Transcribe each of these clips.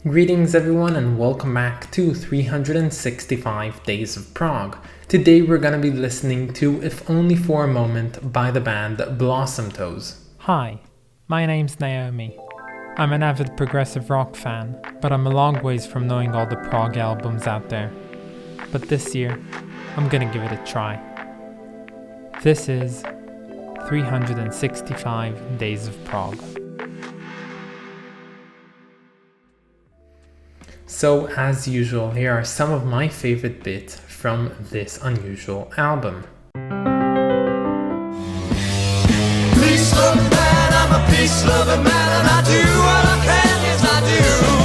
Greetings everyone and welcome back to 365 Days of Prog. Today we're gonna be listening to If Only for a Moment by the band Blossom Toes. Hi, my name's Naomi. I'm an avid progressive rock fan, but I'm a long ways from knowing all the prog albums out there. But this year, I'm gonna give it a try. This is 365 Days of Prog. So as usual, here are some of my favorite bits from this unusual album. Peace-loving man, I'm a peace-loving man, and I do what I can, yes I do.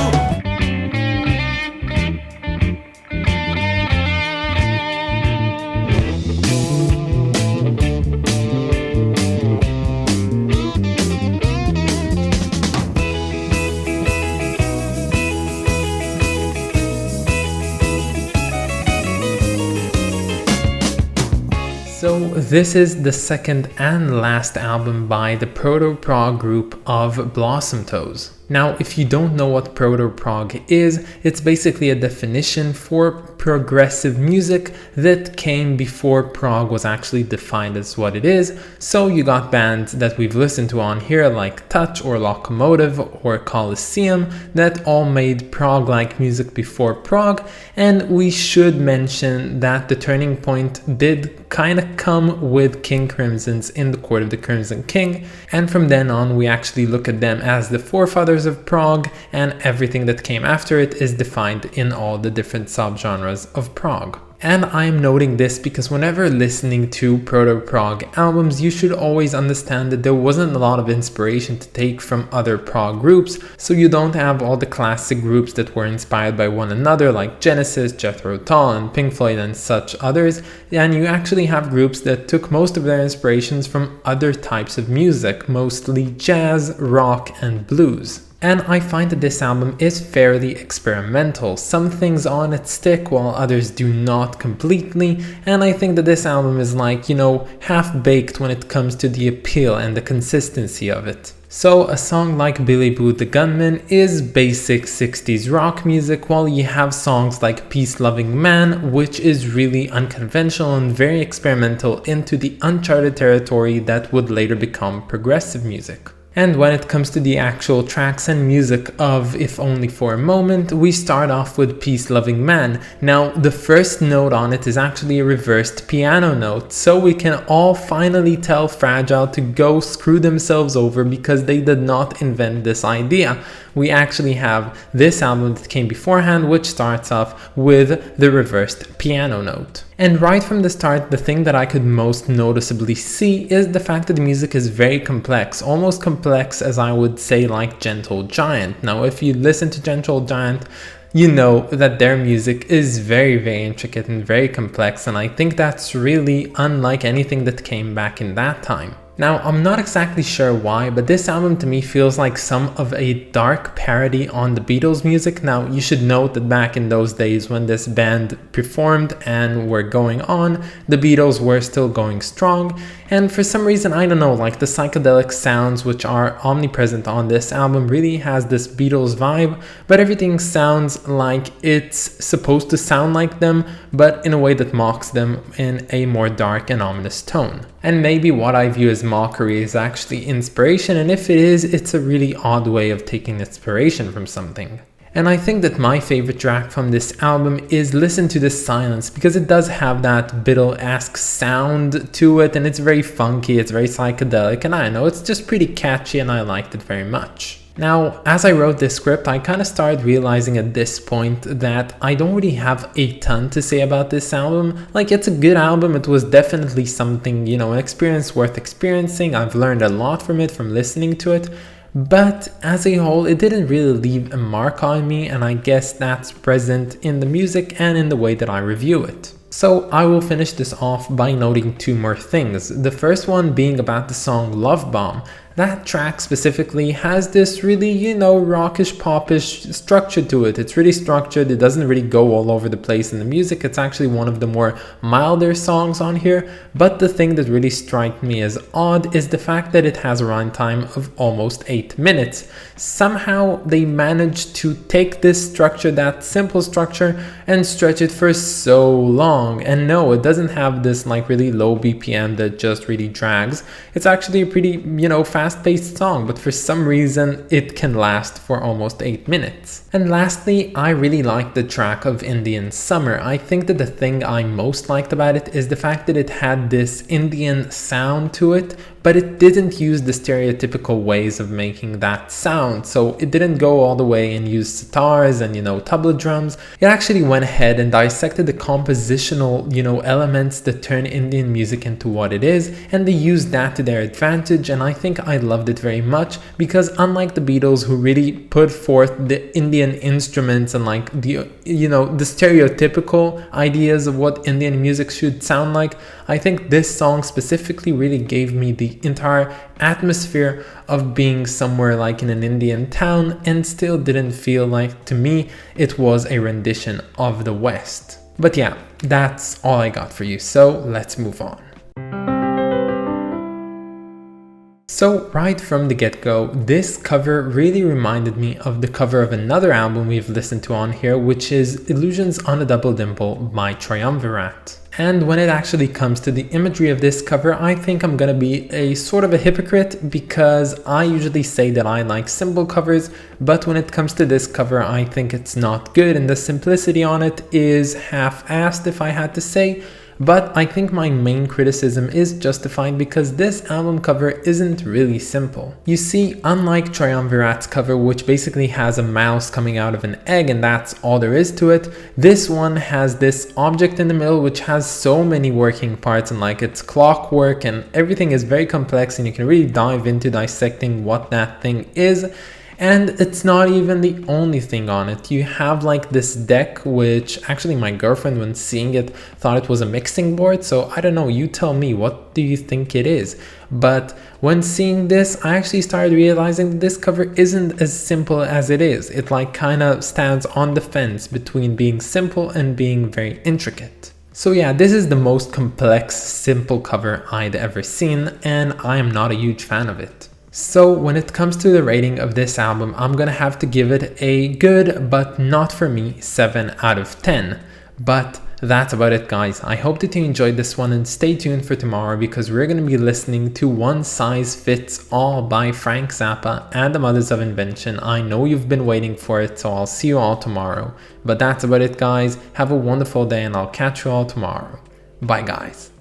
So this is the second and last album by the proto-prog group of Blossom Toes. Now, if you don't know what proto-prog is, it's basically a definition for progressive music that came before prog was actually defined as what it is. So you got bands that we've listened to on here like Touch or Locomotive or Colosseum that all made prog-like music before prog, and we should mention that the turning point did kind of come with King Crimson's In the Court of the Crimson King, and from then on we actually look at them as the forefathers of prog, and everything that came after it is defined in all the different subgenres of prog. And I'm noting this because whenever listening to proto-prog albums, you should always understand that there wasn't a lot of inspiration to take from other prog groups, so you don't have all the classic groups that were inspired by one another like Genesis, Jethro Tull, and Pink Floyd and such others, and you actually have groups that took most of their inspirations from other types of music, mostly jazz, rock, and blues. And I find that this album is fairly experimental. Some things on it stick while others do not completely, and I think that this album is like, half-baked when it comes to the appeal and the consistency of it. So a song like Billy Boo the Gunman is basic 60s rock music, while you have songs like Peace Loving Man, which is really unconventional and very experimental into the uncharted territory that would later become progressive music. And when it comes to the actual tracks and music of If Only for a Moment, we start off with Peace Loving Man. Now, the first note on it is actually a reversed piano note, so we can all finally tell Fragile to go screw themselves over because they did not invent this idea. We actually have this album that came beforehand, which starts off with the reversed piano note. And right from the start, the thing that I could most noticeably see is the fact that the music is very complex, almost complex as I would say like Gentle Giant. Now, if you listen to Gentle Giant, you know that their music is very, very intricate and very complex, and I think that's really unlike anything that came back in that time. Now, I'm not exactly sure why, but this album to me feels like some of a dark parody on the Beatles music. Now, you should note that back in those days when this band performed and were going on, the Beatles were still going strong, and for some reason, I don't know, like the psychedelic sounds which are omnipresent on this album really has this Beatles vibe, but everything sounds like it's supposed to sound like them, but in a way that mocks them in a more dark and ominous tone. And maybe what I view as mockery is actually inspiration, and if it is, it's a really odd way of taking inspiration from something. And I think that my favorite track from this album is Listen to This Silence, because it does have that Beatle-esque sound to it, and it's very funky, it's very psychedelic, and I don't know, it's just pretty catchy and I liked it very much. Now, as I wrote this script, I kind of started realizing at this point that I don't really have a ton to say about this album. Like, it's a good album, it was definitely something, an experience worth experiencing. I've learned a lot from it, from listening to it. But as a whole, it didn't really leave a mark on me, and I guess that's present in the music and in the way that I review it. So I will finish this off by noting two more things. The first one being about the song Love Bomb. that track specifically has this really, rockish, popish structure to it. It's really structured. It doesn't really go all over the place in the music. It's actually one of the more milder songs on here. But the thing that really struck me as odd is the fact that it has a runtime of almost 8 minutes. Somehow they managed to take this structure, that simple structure, and stretch it for so long. And no, it doesn't have this like really low BPM that just really drags. It's actually a pretty, fast-paced song, but for some reason it can last for almost 8 minutes. And lastly, I really like the track of Indian Summer. I think that the thing I most liked about it is the fact that it had this Indian sound to it, but it didn't use the stereotypical ways of making that sound. So it didn't go all the way and use sitars and, tabla drums. It actually went ahead and dissected the compositional, elements that turn Indian music into what it is, and they used that to their advantage. And I think I loved it very much because unlike the Beatles, who really put forth the Indian instruments and like the stereotypical ideas of what Indian music should sound like, I think this song specifically really gave me the entire atmosphere of being somewhere like in an Indian town, and still didn't feel like, to me, it was a rendition of the West. But yeah, that's all I got for you, so let's move on. So right from the get-go, this cover really reminded me of the cover of another album we've listened to on here, which is Illusions on a Double Dimple by Triumvirate. And when it actually comes to the imagery of this cover, I think I'm gonna be a sort of a hypocrite, because I usually say that I like simple covers, but when it comes to this cover, I think it's not good, and the simplicity on it is half-assed, if I had to say. But I think my main criticism is justified because this album cover isn't really simple. You see, unlike Triumvirate's cover, which basically has a mouse coming out of an egg and that's all there is to it, this one has this object in the middle which has so many working parts, and like it's clockwork and everything is very complex, and you can really dive into dissecting what that thing is. And it's not even the only thing on it. You have like this deck, which actually my girlfriend, when seeing it, thought it was a mixing board. So I don't know, you tell me, what do you think it is? But when seeing this, I actually started realizing that this cover isn't as simple as it is. It like kind of stands on the fence between being simple and being very intricate. So yeah, this is the most complex, simple cover I'd ever seen, and I am not a huge fan of it. So when it comes to the rating of this album, I'm gonna have to give it a good, but not for me, 7 out of 10. But that's about it, guys. I hope that you enjoyed this one, and stay tuned for tomorrow because we're gonna be listening to One Size Fits All by Frank Zappa and the Mothers of Invention. I know you've been waiting for it, so I'll see you all tomorrow. But that's about it, guys. Have a wonderful day, and I'll catch you all tomorrow. Bye, guys.